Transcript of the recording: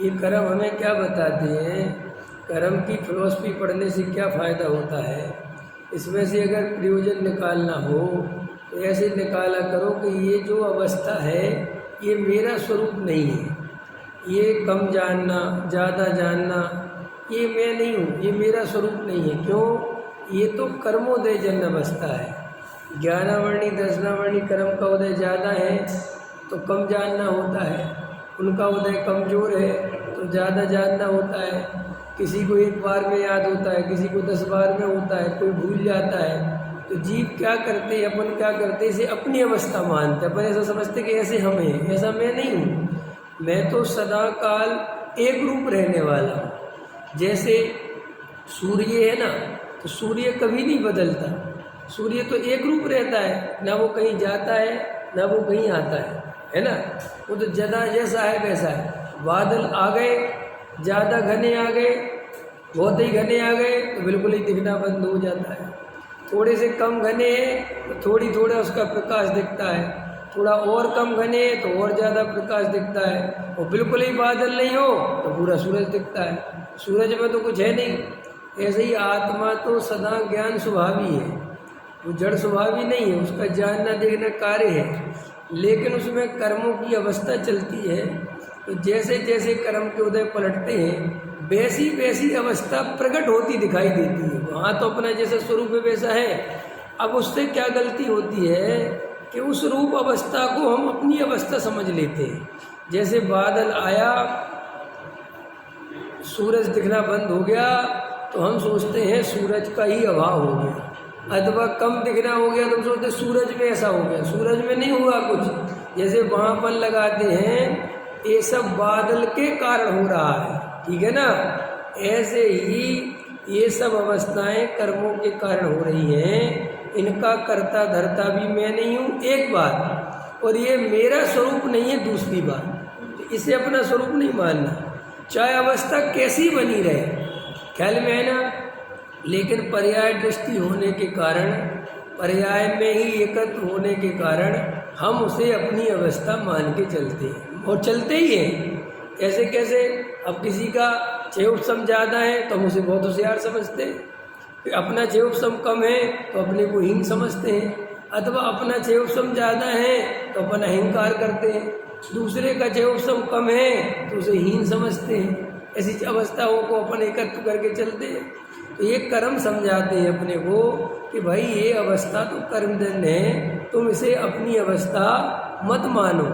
ये कर्म हमें क्या बताते हैं, कर्म की फिलॉसफी पढ़ने से क्या फ़ायदा होता है। इसमें से अगर प्रयोजन निकालना हो तो ऐसे निकाला करो कि ये जो अवस्था है ये मेरा स्वरूप नहीं है। ये कम जानना, ज़्यादा जानना, ये मैं नहीं हूँ, ये मेरा स्वरूप नहीं है। क्यों? ये तो कर्मोदय जन अवस्था है। ज्ञानावर्णी दर्शनावर्णी कर्म का उदय ज़्यादा है तो कम जानना होता है, उनका उदय कमज़ोर है तो ज़्यादा जानना होता है। किसी को एक बार में याद होता है, किसी को 10 बार में होता है, कोई भूल जाता है। तो जीव क्या करते हैं, अपन क्या करते हैं, इसे अपनी अवस्था मानते हैं। अपन ऐसा समझते कि ऐसे हम हैं, ऐसा मैं नहीं हूँ। मैं तो सदा काल एक रूप रहने वाला हूँ। जैसे सूर्य है ना, तो सूर्य कभी नहीं बदलता। सूर्य तो एक रूप रहता है, ना वो कहीं जाता है ना वो कहीं आता है ना। वो तो ज़्यादा जैसा है वैसा है। बादल आ गए, ज़्यादा घने आ गए, बहुत ही घने आ गए तो बिल्कुल ही दिखना बंद हो जाता है। थोड़े से कम घने हैं तो थोड़ा उसका प्रकाश दिखता है, थोड़ा और कम घने तो और ज़्यादा प्रकाश दिखता है। और बिल्कुल ही बादल नहीं हो तो पूरा सूरज दिखता है। सूरज में तो कुछ है नहीं। ऐसे ही आत्मा तो सदा ज्ञान स्वभावी है, वो जड़ स्वभावी नहीं है। उसका जानना देखना कार्य है, लेकिन उसमें कर्मों की अवस्था चलती है। तो जैसे जैसे कर्म के उदय पलटते हैं वैसी वैसी अवस्था प्रकट होती दिखाई देती है। वहाँ तो अपना जैसा स्वरूप है वैसा है। अब उससे क्या गलती होती है कि उस रूप अवस्था को हम अपनी अवस्था समझ लेते हैं। जैसे बादल आया, सूरज दिखना बंद हो गया तो हम सोचते हैं सूरज का ही अभाव हो गया, अथवा कम दिखना हो गया तो हम सोचते सूरज में ऐसा हो गया। सूरज में नहीं हुआ कुछ। जैसे वहाँपन लगाते हैं, ये सब बादल के कारण हो रहा है, ठीक है ना। ऐसे ही ये सब अवस्थाएं कर्मों के कारण हो रही हैं। इनका कर्ता धर्ता भी मैं नहीं हूँ, एक बात, और ये मेरा स्वरूप नहीं है, दूसरी बात। तो इसे अपना स्वरूप नहीं मानना, चाहे अवस्था कैसी बनी रहे, ख्याल में है ना। लेकिन पर्याय दृष्टि होने के कारण, पर्याय में ही एकत्र होने के कारण हम उसे अपनी अवस्था मान के चलते हैं, और चलते ही हैं। ऐसे कैसे? अब किसी का चेयोपसम ज़्यादा है तो हम उसे बहुत होशियार समझते हैं, फिर अपना चेयोपसम कम है तो अपने को हीन समझते हैं, अथवा अपना चेयोपसम ज़्यादा है तो अपन अहंकार करते हैं। दूसरे का चेयोपसम कम है तो उसे हीन समझते हैं। ऐसी अवस्थाओं को अपन एकत्र करके चलते हैं। तो ये कर्म समझाते हैं अपने को कि भाई ये अवस्था तो कर्मजन्य है, तुम इसे अपनी अवस्था मत मानो।